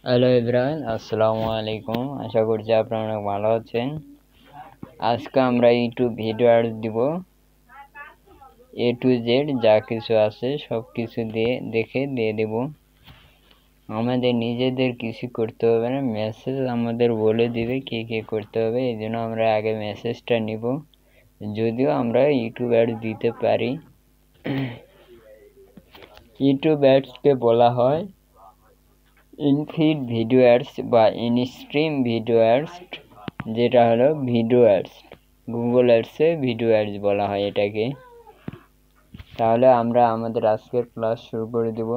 Hello everyone, আসসালামু আলাইকুম। আশা করছি আপনারা অনেক ভালো আছেন। আজকে আমরা ইউটিউব ভিডিও অ্যাডস দিব। A to Z যা কিছু আছে সব কিছু দিয়ে দেব। আমাদের নিজেদের কিছু করতে হবে না, মেসেজ আমাদের বলে দিবে কি করতে হবে। এই জন্য আমরা আগে মেসেজটা নিব, যদিও আমরা ইউটিউব অ্যাডস দিতে পারি। ইউটিউব অ্যাডসকে বলা হয় ইনফিড ভিডিও অ্যাডস বা ইনস্ট্রিম ভিডিও অ্যাডস, যেটা হলো ভিডিও অ্যাডস। গুগল অ্যাডসে ভিডিও অ্যাডস বলা হয় এটাকে। তাহলে আমরা আমাদের আজকের ক্লাস শুরু করে দেব।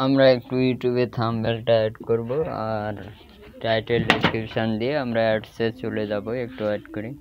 আমরা একটু ইউটিউবে থাম্বনেলটা অ্যাড করব, আর টাইটেল ডেসক্রিপশন দিয়ে আমরা অ্যাডসে চলে যাব। একটু অ্যাড করি।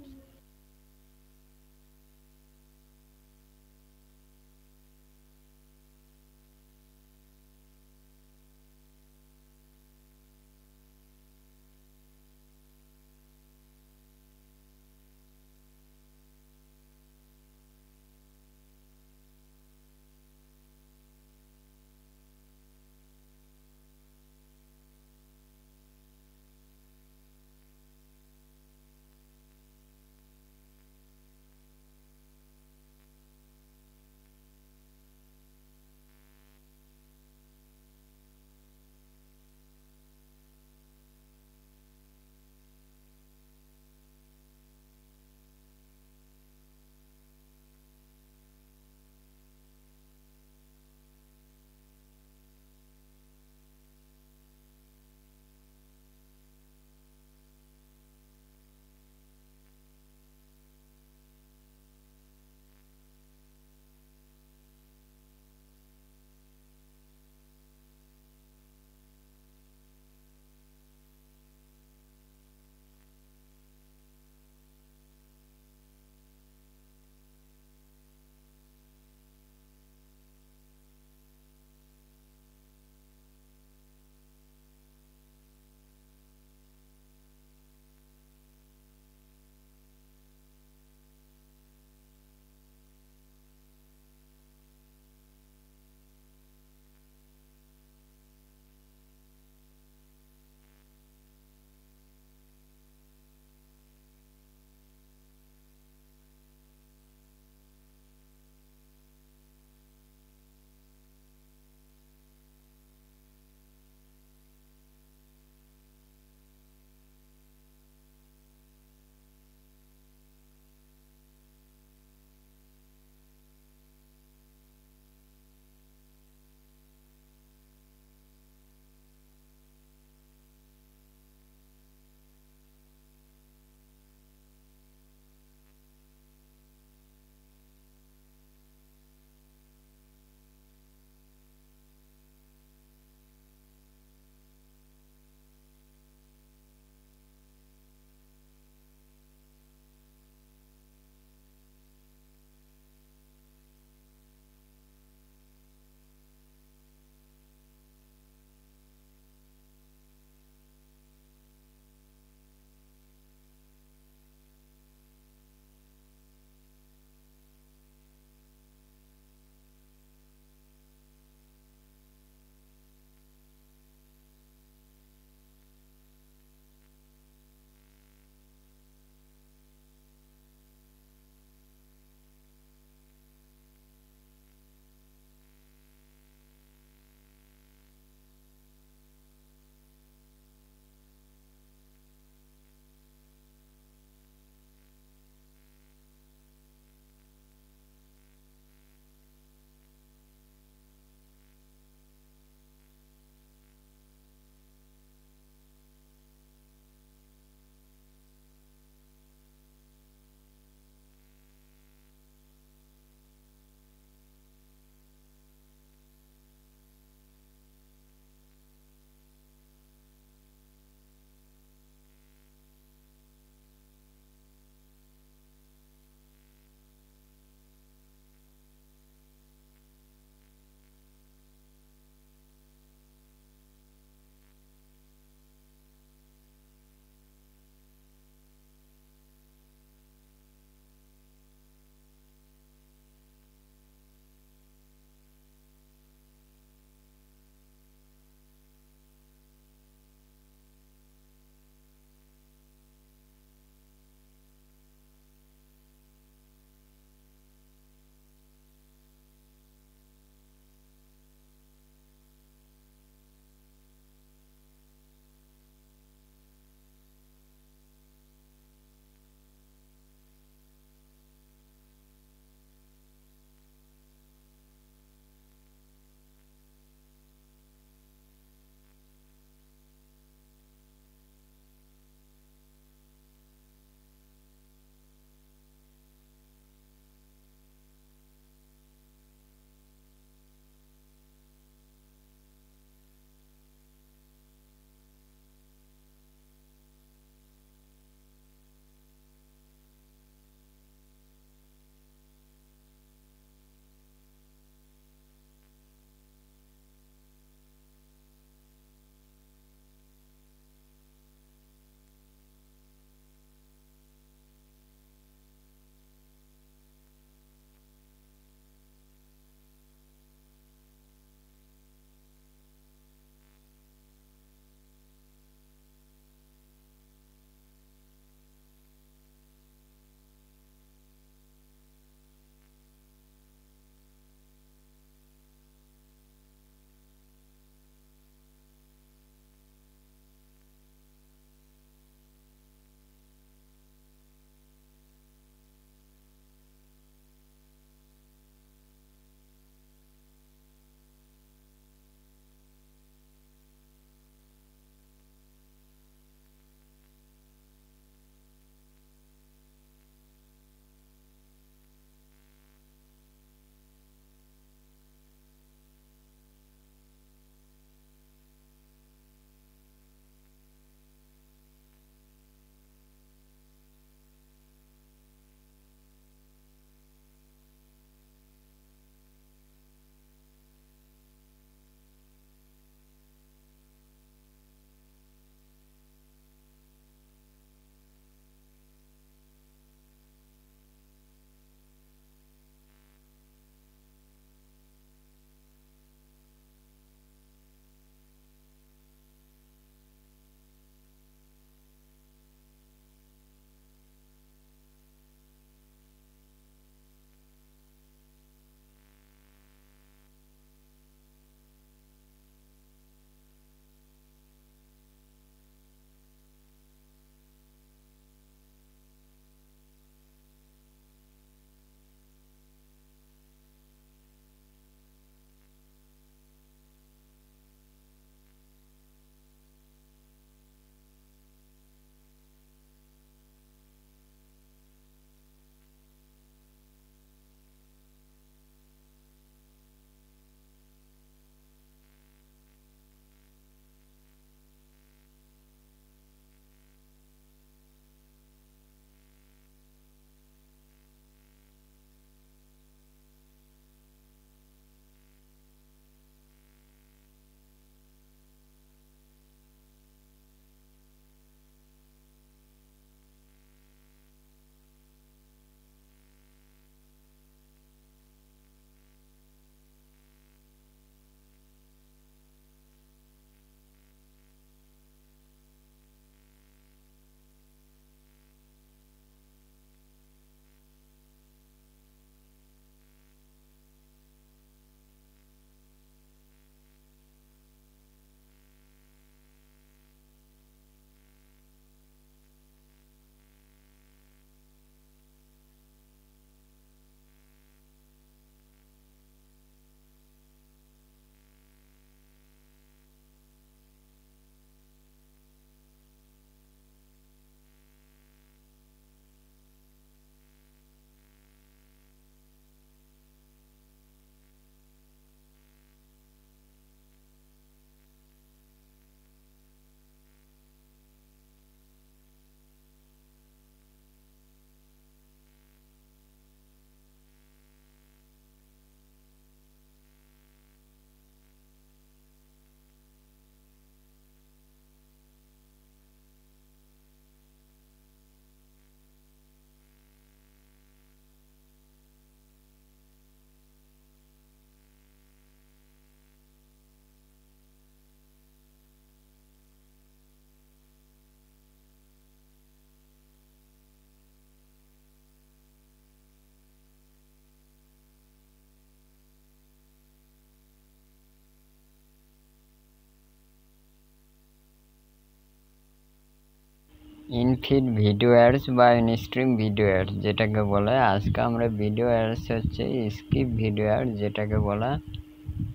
ইনফিড ভিডিও অ্যাডস বা ইনস্ট্রিম ভিডিও অ্যাডস যেটাকে বলে। আজকে আমরা ভিডিও অ্যাডস হচ্ছে স্কিপ ভিডিও অ্যাডস যেটাকে বলা,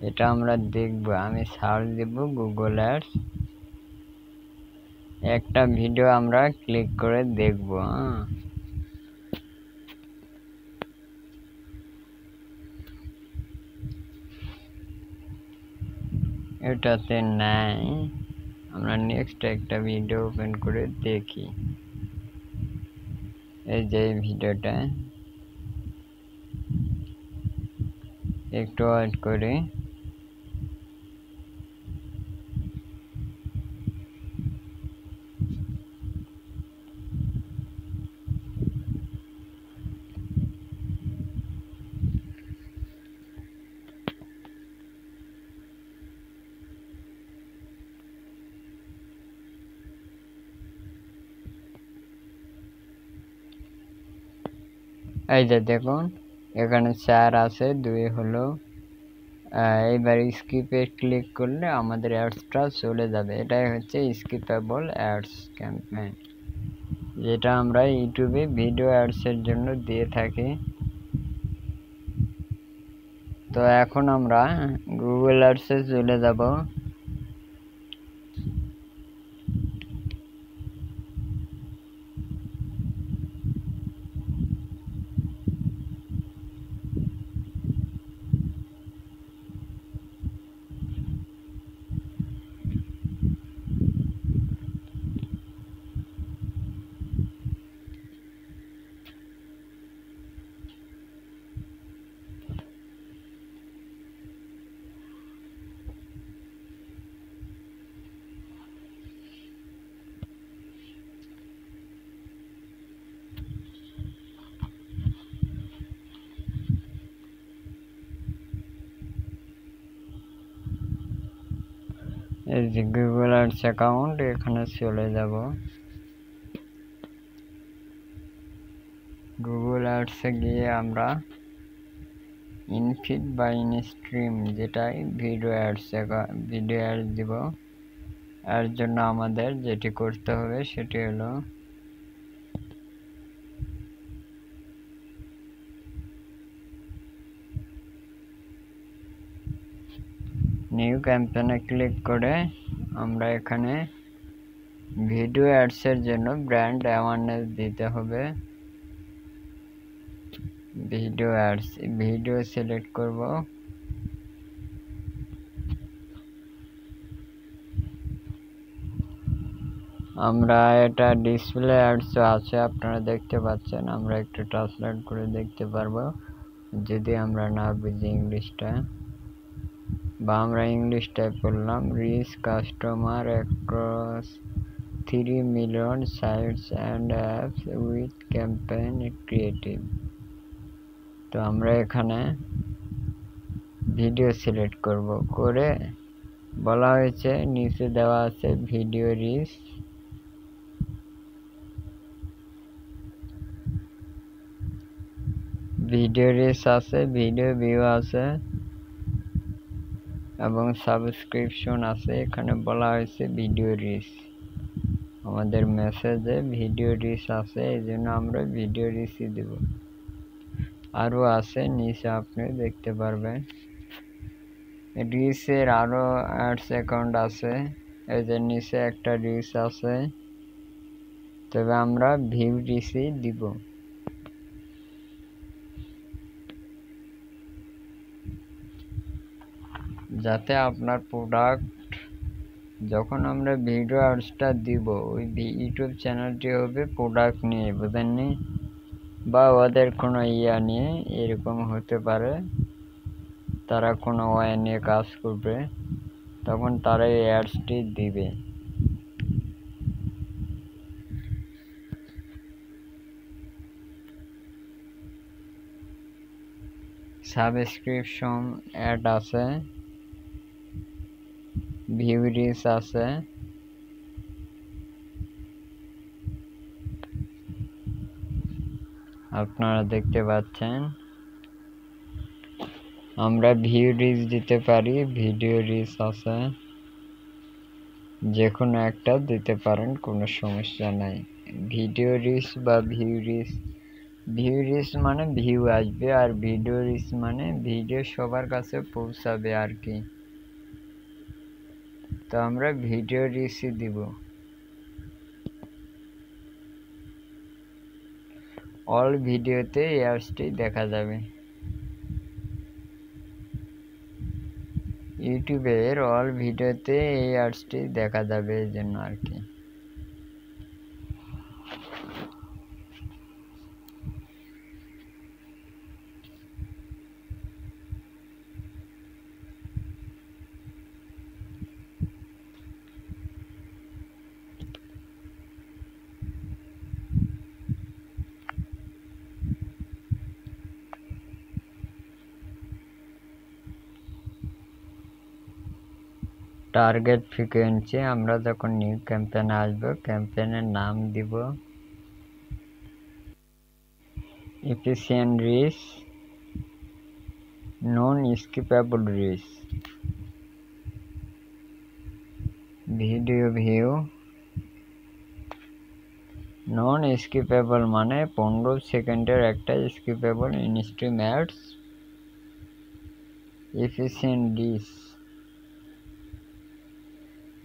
এটা আমরা দেখব। আমি সার্চ দেব গুগল অ্যাডস, একটা ভিডিও আমরা ক্লিক করে দেখব। এটাতে নাই, আমরা নেক্সট একটা ভিডিও ওপেন করে দেখি। এই যে ভিডিওটা, একটু ওয়েট করি। এই যে দেখুন এখানে 4 আছে, 2 হলো। এইবার স্কিপে ক্লিক করলে আমাদের অ্যাডসটা চলে যাবে। এটাই হচ্ছে স্কিপেবল অ্যাডস ক্যাম্পেইন, যেটা আমরা ইউটিউবে ভিডিও অ্যাডসের জন্য দিয়ে থাকি। তো এখন আমরা গুগল অ্যাডসে চলে যাব। এই যে গুগল অ্যাডস অ্যাকাউন্ট, এখানে চলে যাব। গুগল অ্যাডসে গিয়ে আমরা ইনফিড বা ইনস্ট্রিম যেটাই ভিডিও অ্যাডস দিব। এর জন্য আমাদের যেটি করতে হবে সেটি হলো নিউ ক্যাম্পেইনে ক্লিক করে আমরা এখানে ভিডিও অ্যাডসের জন্য ব্র্যান্ড অ্যাওয়ারনেস দিতে হবে। ভিডিও অ্যাডস, ভিডিও সিলেক্ট করব। আমরা এটা ডিসপ্লে অ্যাডস আছে, আপনারা দেখতে পাচ্ছেন। আমরা একটু ট্রান্সলেট করে দেখতে পারবো যদি আমরা না বুঝি ইংলিশটা, বা আমরা ইংলিশটাই পড়লাম। Reach customer across 3 million sites and apps with campaign creative. তো আমরা এখানে ভিডিও সিলেক্ট করব, করে বলা হয়েছে নিচে দেওয়া আছে ভিডিও রিচ, আছে, ভিডিও ভিউ আছে এবং সাবস্ক্রিপশন আছে। এখানে বলা হয়েছে ভিডিও রিচ, আমাদের মেসেজে ভিডিও রিচ আছে, এই জন্য আমরা ভিডিও রিচই দেব। আরও আছে নিচে, আপনি দেখতে পারবেন রিচের আরও অ্যাডস অ্যাকাউন্ট আছে। এই যে নিচে একটা রিচ আছে, তবে আমরা ভিউ রিচই দিব। যাতে আপনার প্রোডাক্ট, যখন আমরা ভিডিও অ্যাডসটা দিব, ওই ইউটিউব চ্যানেলটি হবে প্রোডাক্ট নিয়ে, বুঝেননি? বা ওদের কোনো নিয়ে, এরকম হতে পারে তারা কোনো নিয়ে কাজ করবে, তখন তারা এই অ্যাডসটি দিবে। সাবস্ক্রিপশন অ্যাড আছে, ভিউ রিচ আছে। আপনারা দেখতে পাচ্ছেন আমরা ভিউ রিচ দিতে পারি, ভিডিও রিচ আছে। যে কোনো একটা দিতে পারেন, কোনো সমস্যা নাই। ভিডিও রিচ বা ভিউ রিচ, ভিউ রিচ মানে ভিউ আসবে, আর ভিডিও রিচ মানে ভিডিও সবার কাছে পৌঁছাবে আর কি। তো আমরা ভিডিও রিচই দিব। অল ভিডিওতে এই অ্যাডসটি দেখা যাবে। ইউটিউবের অল ভিডিওতে এই অ্যাডসটি দেখা যাবে, এই জন্য আর কি। টার্গেট ফ্রিকোয়েন্সি, আমরা যখন নিউ ক্যাম্পেইনে আসবো, ক্যাম্পেইনের নাম দিব efficient reach, non skippable reach, video view non skippable মানে 15 সেকেন্ডের একটা skippable instream ads, efficient reach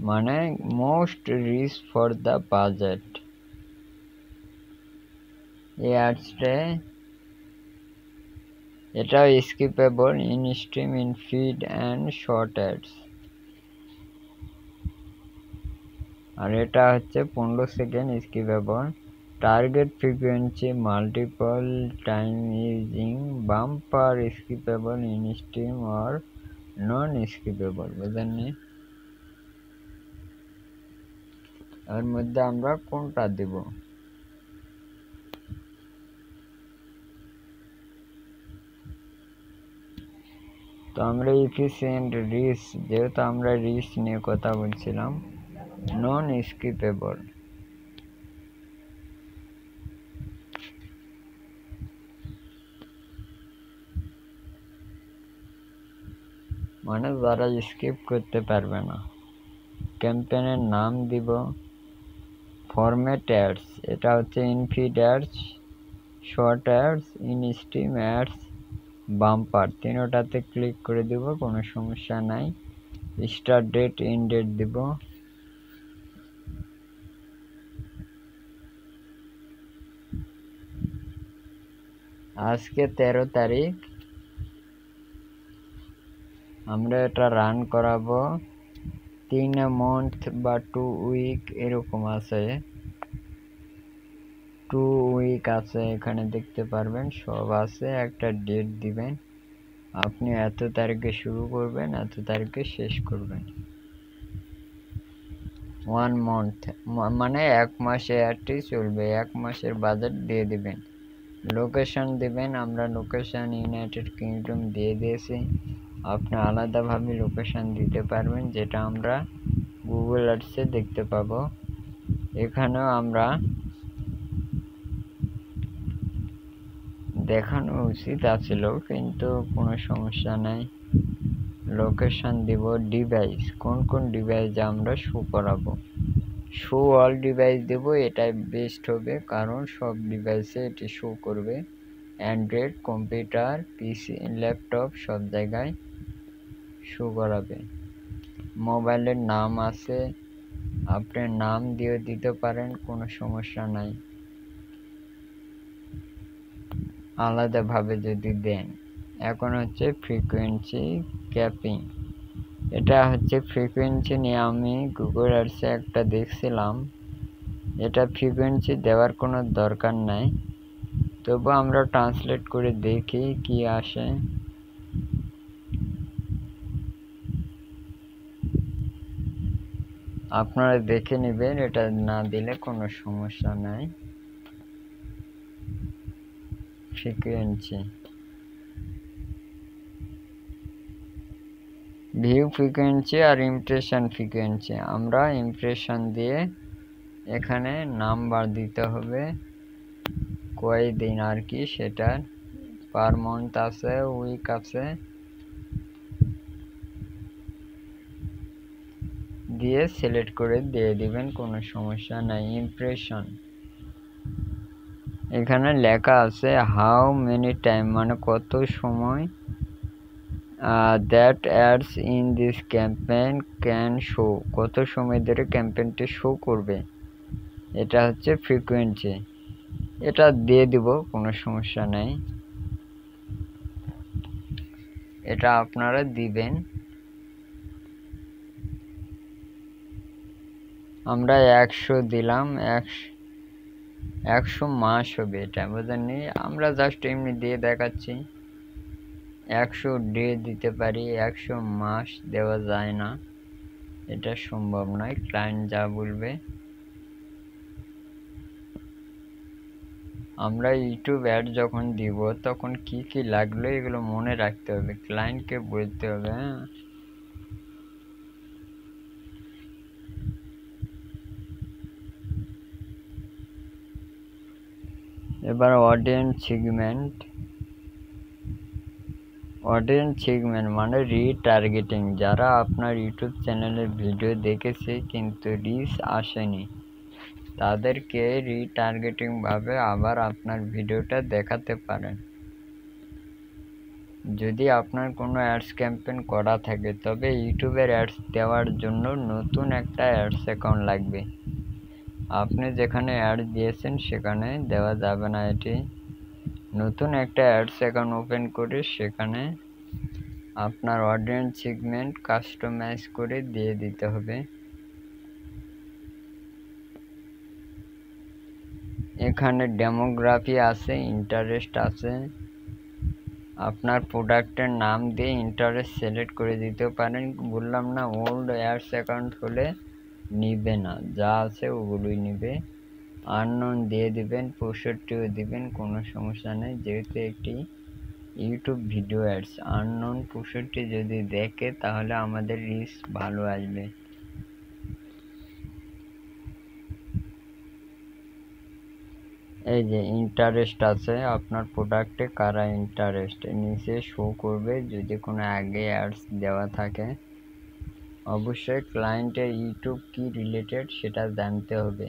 মানে most reach for the budget. এই অ্যাডসটা এটাও skippable in stream, in feed and short ads. আর এটা হচ্ছে 15 second skippable. Target frequency multiple time using bumper skippable in stream or non skippable. বুঝেননি? এর মধ্যে আমরা কোনটা দেব? তো আমরা এফিসিয়েন্ট রিচ, যেহেতু আমরা রিচ নিয়ে কথা বলছিলাম, নন স্কিপেবল মানে যারা স্কিপ করতে পারবে না। ক্যাম্পেইনের নাম দিব ফরম্যাট অ্যাডস, এটা হচ্ছে infeed ads, short ads, in stream ads, bumper, তিনোটাতে ক্লিক করে দিব, কোনো সমস্যা নাই। স্টার্ট ডেট, এন্ড ডেট দিব। আজকে 13 তারিখ, আমরা এটা রান করাবো 3 মান্থ বা 2 উইক এরকম আছে, 2 উইক আছে, এখানে দেখতে পারবেন সব আছে। একটা ডেট দিবেন, আপনি এত তারিখে শুরু করবেন, এত তারিখে শেষ করবেন। 1 মান্থ মানে 1 মাসে অ্যাডটি চলবে, 1 মাসের বাজেট দিয়ে দিবেন। লোকেশন দিবেন, আমরা লোকেশন ইউনাইটেড কিংডম দিয়ে দিয়েছি। আপনি আলাদাভাবে লোকেশন দিতে পারবেন, যেটা আমরা গুগল অ্যাডসে দেখতে পাবো। এখানেও আমরা দেখানো উচিত আছিল, কিন্তু কোনো সমস্যা নাই। লোকেশন দিব, ডিভাইস কোন কোন ডিভাইসে আমরা শো করাবো, শো অল ডিভাইস দেব, এটাই বেস্ট হবে, কারণ সব ডিভাইসে এটি শো করবে। অ্যান্ড্রয়েড, কম্পিউটার, পিসি, ল্যাপটপ সব জায়গায় শো করাবে। মোবাইলের নাম আছে, আপনি নাম দিয়ে দিতে পারেন, কোনো সমস্যা নাই, আলাদাভাবে যদি দেন। এখন হচ্ছে ফ্রিকোয়েন্সি ক্যাপিং, এটা হচ্ছে ফ্রিকোয়েন্সি নিয়ে আমি গুগল আর্টসে একটা দেখছিলাম। এটা ফ্রিকোয়েন্সি দেওয়ার কোনো দরকার নাই, তবু আমরা ট্রান্সলেট করে দেখি কি আসে। আপনারা দেখে নেবেন, এটা না দিলে কোনো সমস্যা নাই। ফ্রিকোয়েন্সি, ভিউ ফ্রিকোয়েন্সি আর ইমপ্রেশন ফ্রিকোয়েন্সি। আমরা ইমপ্রেশন দিয়ে এখানে নাম্বার দিতে হবে, কয়দিন আর কি, সেটা পার মান্থ আছে, উইক আছে, দিয়ে সিলেক্ট করে দিয়ে দিবেন, কোনো সমস্যা নাই। ইমপ্রেশন, এখানে লেখা আছে হাউ মেনি টাইম, মানে কত সময় that ads in this campaign can show, কত সময় ধরে ক্যাম্পেইনটি শো করবে, এটা হচ্ছে ফ্রিকোয়েন্সি। এটা দিয়ে দিব, কোনো সমস্যা নেই, এটা আপনারা দিবেন। আমরা 100 দিলাম, 100 মাস হবে, এটা বুঝেননি। আমরা জাস্ট এমনি দিয়ে দেখাচ্ছি। 100 ডে দিতে পারি, 100 মাস দেওয়া যায় না, এটা সম্ভব নয়, ক্লায়েন্ট যা বলবে। আমরা ইউটিউব অ্যাড যখন দিব তখন কি কি লাগলো এগুলো মনে রাখতে হবে, ক্লায়েন্টকে বলতে হবে। হ্যাঁ, এবার অডিয়েন্স সেগমেন্ট, অডিয়েন্স সেগমেন্ট মানে রিটার্গেটিং, যারা আপনার ইউটিউব চ্যানেলের ভিডিও দেখেছে কিন্তু রিচ আসেনি, তাদেরকে রিটার্গেটিং ভাবে আবার আপনার ভিডিওটা দেখাতে পারেন। যদি আপনার কোনো অ্যাডস ক্যাম্পেইন করা থাকে তবে ইউটিউবের অ্যাডস দেওয়ার জন্য নতুন একটা অ্যাডস অ্যাকাউন্ট লাগবে। আপনি যেখানে অ্যাড দিয়েছেন সেখানে দেওয়া যাবে না, এটি নতুন একটা অ্যাডস অ্যাকাউন্ট ওপেন করে সেখানে আপনার অডিয়েন্স সেগমেন্ট কাস্টমাইজ করে দিয়ে দিতে হবে। এখানে ডেমোগ্রাফি আছে, ইন্টারেস্ট আছে, আপনার প্রোডাক্টের নাম দিয়ে ইন্টারেস্ট সিলেক্ট করে দিতে পারেন। বললাম না, ওল্ড অ্যাডস অ্যাকাউন্ট হলে নিবে না, যা আছে ওগুলোই নিবে। আননোন দিয়ে দিবেন, 65ও দিবেন, কোনো সমস্যা নেই, যেহেতু একটি ইউটিউব ভিডিও অ্যাডস। আননোন 65 যদি দেখে তাহলে আমাদের রিচ ভালো আসবে। এই যে ইন্টারেস্ট আছে, আপনার প্রোডাক্টে কারা ইন্টারেস্ট নিচে শো করবে যদি কোনো আগে অ্যাডস দেওয়া থাকে। অবশ্যই ক্লায়েন্টের ইউটিউব কি রিলেটেড সেটা জানতে হবে।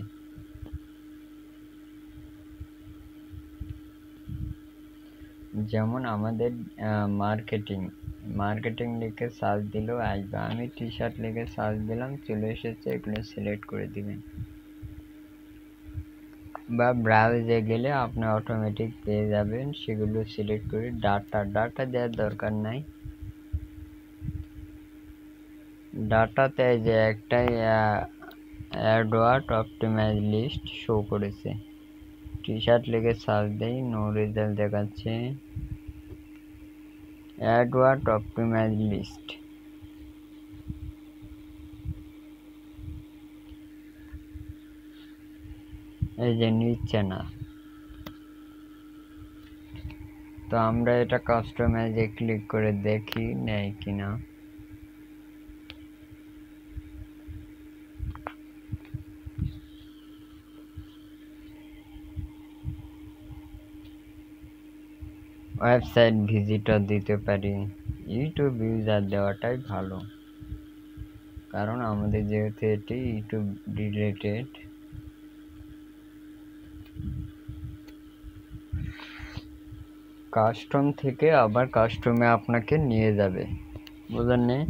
যেমন আমাদের মার্কেটিং লিখে সার্চ দিলেও আসবে। আমি টি শার্ট লিখে সার্চ দিলাম, চলে এসেছে, এগুলো সিলেক্ট করে দিবেন। বা ব্রাউজে গেলে আপনি অটোমেটিক পেয়ে যাবেন, সেগুলো সিলেক্ট করে ডাটা দেওয়ার দরকার নাই। ডাটাতে যে একটাই অ্যাডওয়ার্ড অপটিমাইজ লিস্ট শো করেছে। টি শার্ট লিখে সার্চ দেই, নো রেজাল্ট দেখাচ্ছে। অ্যাডওয়ার্ড অপটিমাইজ লিস্ট, এই যে নিচ্ছে না, তো আমরা এটা কাস্টমাইজে ক্লিক করে দেখি নেয় কিনা। ওয়েবসাইট ভিজিটর দিতে পারি, ইউটিউব ইউজার দেওয়াটাই ভালো, কারণ আমাদের যেহেতু এটি ইউটিউব রিলেটেড। কাস্টম থেকে আবার কাস্টমে আপনাকে নিয়ে যাবে, বুঝলেন?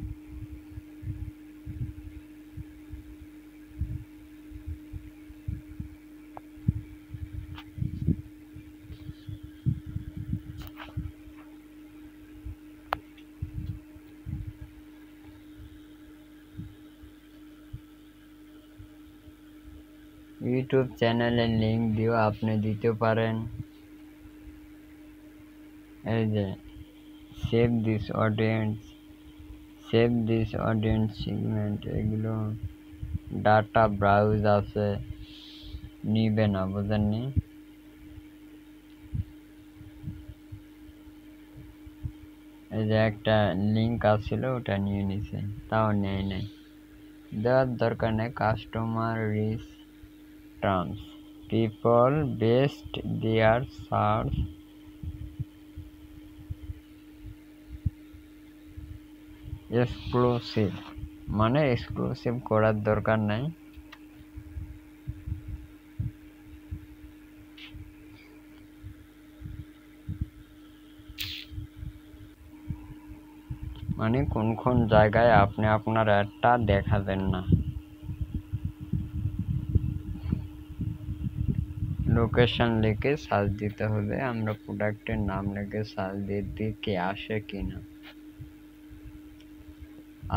ইউটিউব চ্যানেলের লিঙ্ক দিয়েও আপনি দিতে পারেন। এই যে সেভ দিস অডিয়েন্স সেগমেন্ট, এগুলো ডাটা ব্রাউজ আছে, নিবে না, বুঝেননি? এই যে একটা লিঙ্ক আসছিল ওটা নিয়ে নিছে, তাও নেয় নাই, দেওয়ার দরকার নেই। Customer reach terms, people best their search exclusive, মানে এক্সক্লুসিভ করার দরকার নাই। মানে কোন কোন জায়গায় আপনি আপনার অ্যাডটা দেখাবেন না। লোকেশন লিখে সার্চ দিতে হবে, আমরা প্রোডাক্টের নাম লিখে সার্চ দিয়ে দেখি আসে কিনা,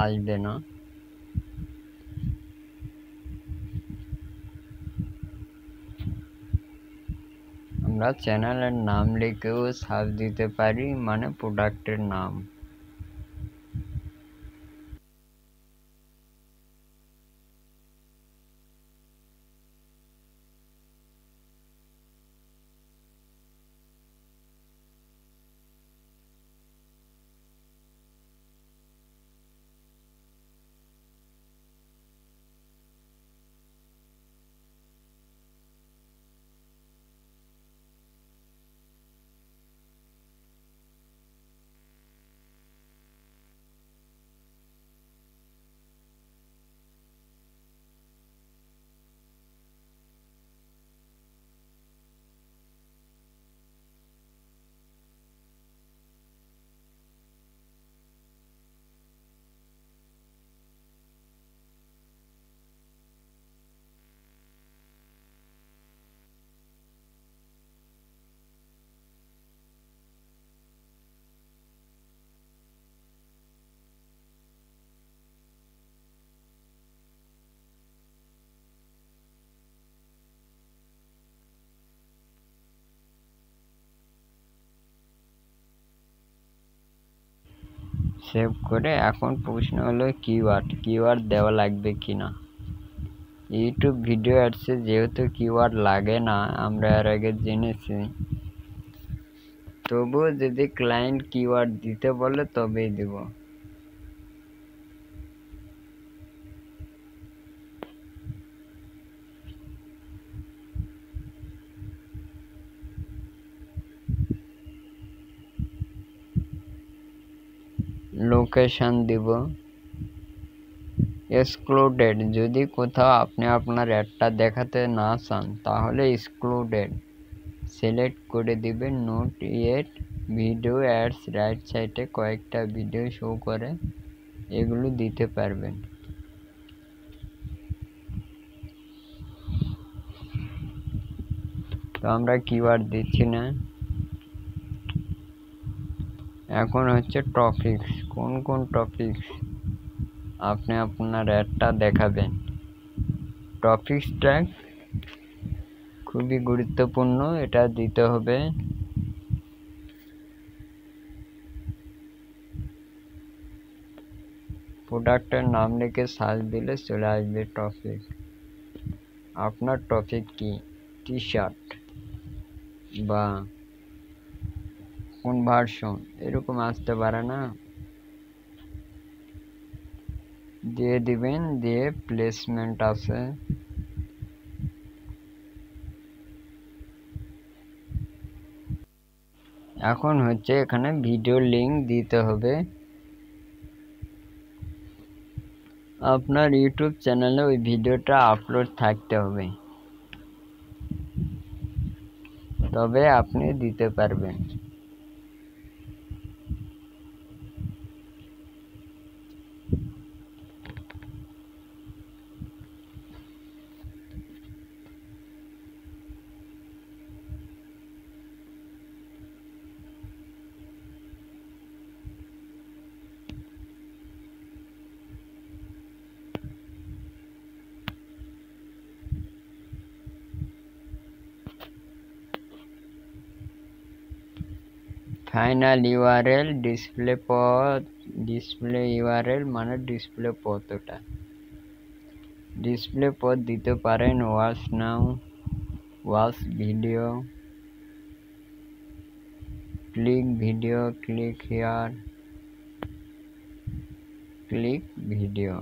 আসবে না। আমরা চ্যানেলের নাম লিখেও সার্চ দিতে পারি, মানে প্রোডাক্টের নাম। সেভ করে এখন প্রশ্ন হলো কিওয়ার্ড দেওয়া লাগবে কিনা। ইউটিউব ভিডিও অ্যাডসে যেহেতু কিওয়ার্ড লাগে না, আমরা এর আগে জেনেছি, তবুও যদি ক্লায়েন্ট কিওয়ার্ড দিতে বলে তবেই দেব। লোকেশন দিব, এক্সক্লুডেড, যদি কোথাও আপনি আপনার অ্যাডটা দেখাতে না চান তাহলে এক্সক্লুডেড সিলেক্ট করে দিবেন। Note yet video ads, right সাইডে কয়েকটা ভিডিও শো করে, এগুলো দিতে পারবেন। তো আমরা কিওয়ার্ড দিচ্ছি না। এখন হচ্ছে টপিকস, কোন কোন টপিকস আপনি আপনার অ্যাডটা দেখাবেন। টপিকসটা খুবই গুরুত্বপূর্ণ, এটা দিতে হবে। প্রোডাক্টের নাম লিখে সার্চ দিলে চলে আসবে টপিক। আপনার টপিক কি, টি শার্ট বা কোন ভার্সন, এরকম আসতে পারে না, দিয়ে দিবেন। দিয়ে প্লেসমেন্ট আছে, এখন হচ্ছে এখানে ভিডিও লিংক দিতে হবে। আপনার ইউটিউব চ্যানেলে ওই ভিডিওটা আপলোড থাকতে হবে, তবে আপনি দিতে পারবেন। Final URL, display path, display URL মানে ডিসপ্লে পথ, ওটা ডিসপ্লে পথ দিতে পারেন। Watch now, watch video, click video, click here, click video,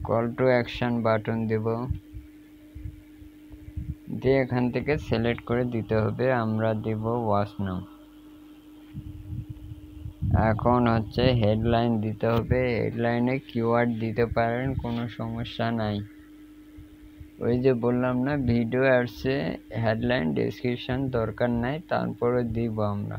call to action button দেব, দিয়ে এখান থেকে সিলেক্ট করে দিতে হবে। আমরা দেব ওয়াচ নাও। এখন হচ্ছে হেডলাইন দিতে হবে। হেডলাইনে কিওয়ার্ড দিতে পারেন, কোনো সমস্যা নাই। ওই যে বললাম না, ভিডিও অ্যাডসে হেডলাইন ডেসক্রিপশন দরকার নাই, তারপরে দিব আমরা।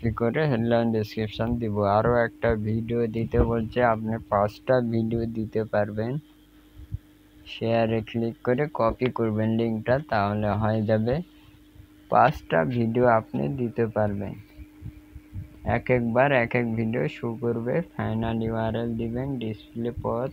কি করে হেডলাইন ডেসক্রিপশন দিব। আরও একটা ভিডিও দিতে বলছে, আপনি 5টা ভিডিও দিতে পারবেন। শেয়ারে ক্লিক করে কপি করবেন লিঙ্কটা, তাহলে হয়ে যাবে। 5টা ভিডিও আপনি দিতে পারবেন। একবার এক ভিডিও শো করবে। ফাইনাল ইউআরএল দিবেন, ডিসপ্লে পথ,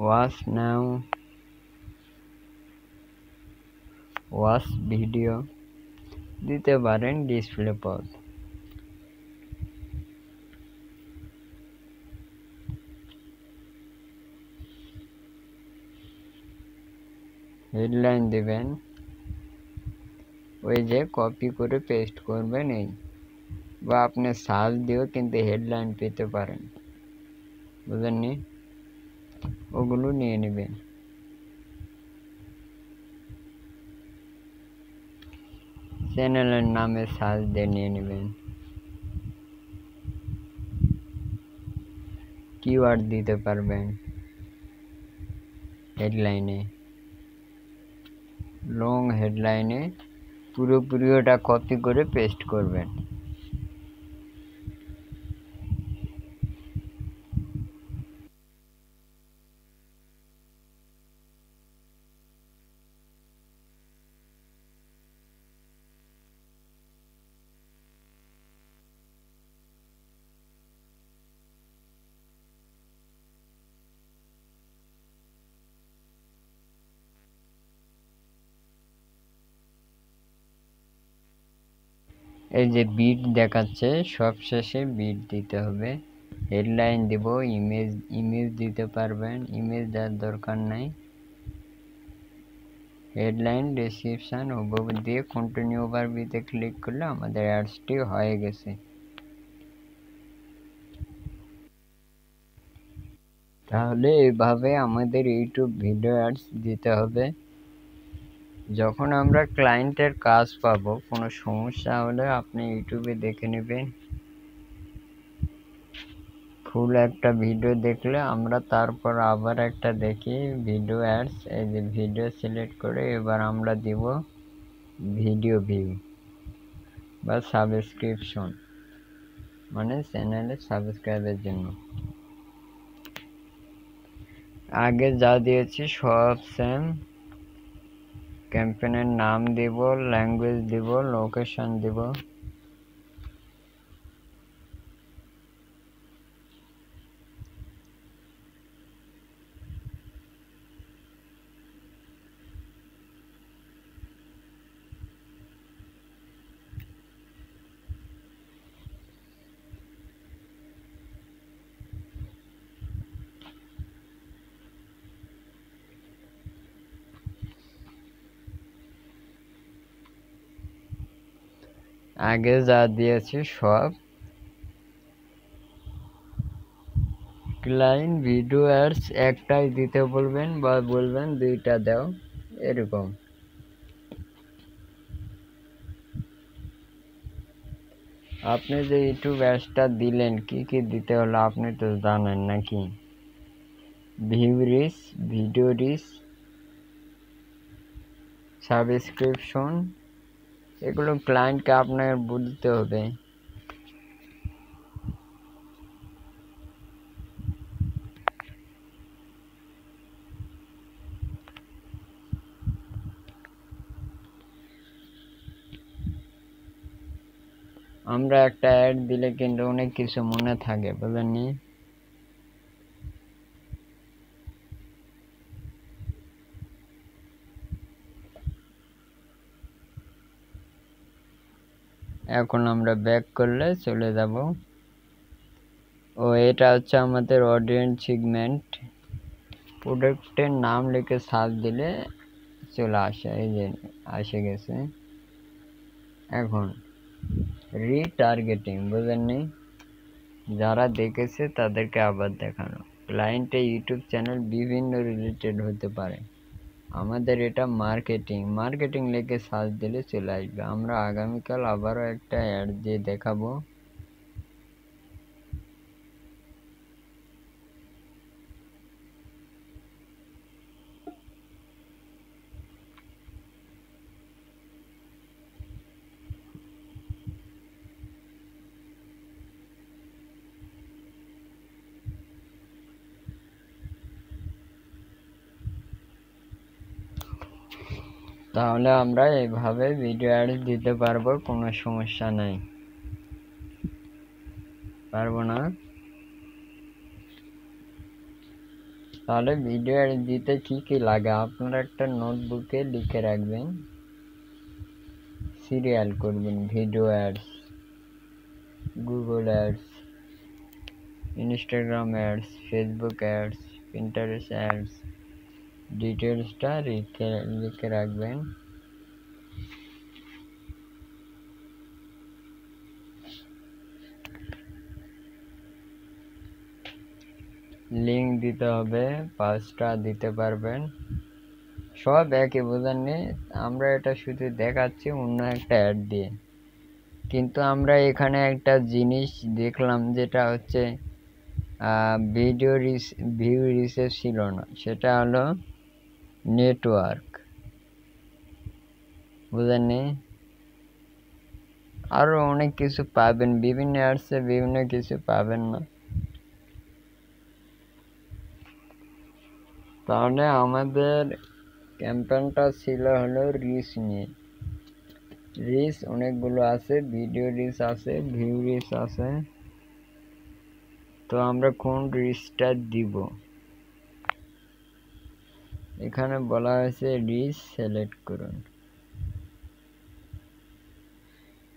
ওয়াচ নাও, ওয়াচ ভিডিও দিতে পারেন, ডিসপ্লে পথ। হেডলাইন দিবেন, ওই যে কপি করে পেস্ট করবেন এই, বা আপনি সার্চ দিয়েও কিন্তু হেডলাইন পেতে পারেন, বুঝেননি? ওগুলো নিয়ে নেবেন। চ্যানেলের নামে সার্চ দিয়ে নিয়ে নেবেন। কিওয়ার্ড দিতে পারবেন হেডলাইনে, লং হেডলাইনে পুরোপুরি ওটা কপি করে পেস্ট করবেন। এই যে বিট দেখাচ্ছে, সব শেষে বিট দিতে হবে। হেডলাইন দিব, ইমেজ দিতে পারবেন, ইমেজ দেওয়ার দরকার নাই। হেডলাইন ডেসক্রিপশন ওভাবে দিয়ে কন্টিনিউ ওভারভিউতে ক্লিক করলে আমাদের অ্যাডসটি হয়ে গেছে। তাহলে এভাবে আমাদের ইউটিউব ভিডিও অ্যাডস দিতে হবে। যখন আমরা ক্লায়েন্টের কাজ পাবো, কোনো সমস্যা হলে আপনি ইউটিউবে দেখে নেবেন। ফুল একটা ভিডিও দেখলে আমরা তারপর আবার একটা দেখি ভিডিও অ্যাডস। এই যে ভিডিও সিলেক্ট করে এবার আমরা দিব ভিডিও ভিউ বা সাবস্ক্রিপশন, মানে চ্যানেলে সাবস্ক্রাইবের জন্য। আগে যা দিয়েছি সব সেম। ক্যাম্পেইনের নাম দিব, ল্যাঙ্গুয়েজ দিব, লোকেশন দিব। আগে যা দিয়েছি সব। ক্লায়েন্ট ভিডিও অ্যাডস একটাই দিতে বলবেন বা বলবেন দুইটা দাও, এরকম। আপনি যে ইউটিউব অ্যাডসটা দিলেন কি কি দিতে হলো আপনি তো জানেন নাকি? View reach, video reach, subscription, এগুলো ক্লায়েন্টকে আপনার বুঝতে হবে। আমরা একটা অ্যাড দিলে কিন্তু অনেক কিছু মনে থাকে, বুঝলেননি? এখন আমরা ব্যাক করলে চলে যাব। ও এটা হচ্ছে আমাদের অডিয়েন্স সেগমেন্ট। প্রোডাক্টের নাম লিখে সার্চ দিলে চলে আসে, এই যে আসে গেছে। এখন রিটার্গেটিং, বুঝলেননি? যারা দেখেছে তাদেরকে আবার দেখানো। ক্লায়েন্টের ইউটিউব চ্যানেল বিভিন্ন রিলেটেড হতে পারে। আমাদের এটা মার্কেটিং। মার্কেটিং লিখে সার্চ দিলে চলে আসবে। আমরা আগামীকাল আবারও একটা অ্যাড দিয়ে দেখাবো। তাহলে আমরা এইভাবে ভিডিও অ্যাড দিতে পারবো, কোনো সমস্যা নাই। পারবো না? তাহলে ভিডিও অ্যাড দিতে কি কি লাগে আপনারা একটা নোটবুকে লিখে রাখবেন। সিরিয়াল করবেন video ads, Google ads, Instagram ads, Facebook ads, Pinterest ads. ডিটেলসটা লিখে রাখবেন। লিঙ্ক দিতে হবে, 5টা দিতে পারবেন। সব একই, বুঝেননি? আমরা এটা শুধু দেখাচ্ছি অন্য একটা অ্যাড দিয়ে। কিন্তু আমরা এখানে একটা জিনিস দেখলাম যেটা হচ্ছে ভিউ রিচে ছিল না, সেটা হলো নেটওয়ার্ক, বুঝেননি? আরো অনেক কিছু পাবেন, বিভিন্ন অ্যাডসে বিভিন্ন কিছু পাবেন না। তাহলে আমাদের ক্যাম্পেইনটা ছিল হলো রিচ নিয়ে। রিচ অনেকগুলো আছে, ভিডিও রিচ আছে, ভিউ রিচ আছে। তো আমরা কোন রিচটা দিব? এখানে বলা হয়েছে রিচ সিলেক্ট করুন,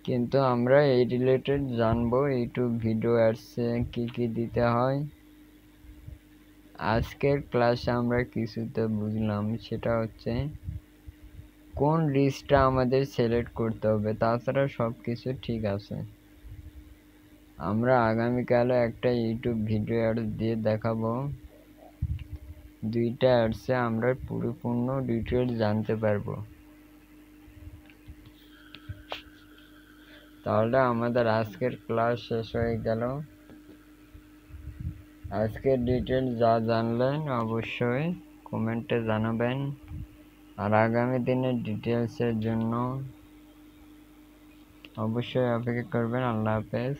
কিন্তু আমরা এই রিলেটেড জানবো ইউটিউব ভিডিও অ্যাডসে কি কি দিতে হয়। আজকের ক্লাসে আমরা কিছুতে বুঝলাম, সেটা হচ্ছে কোন রিচটা আমাদের সিলেক্ট করতে হবে, তাছাড়া সব কিছু ঠিক আছে। আমরা আগামীকালে একটা ইউটিউব ভিডিও অ্যাডস দিয়ে দেখাবো। দুইটা অ্যাডসে আমরা পরিপূর্ণ ডিটেলস জানতে পারবো। তাহলে আমাদের আজকের ক্লাস শেষ হয়ে গেল। আজকের ডিটেলস যা জানলেন অবশ্যই কমেন্টে জানাবেন, আর আগামী দিনের ডিটেলসের জন্য অবশ্যই অপেক্ষা করবেন। আল্লাহ হাফেজ।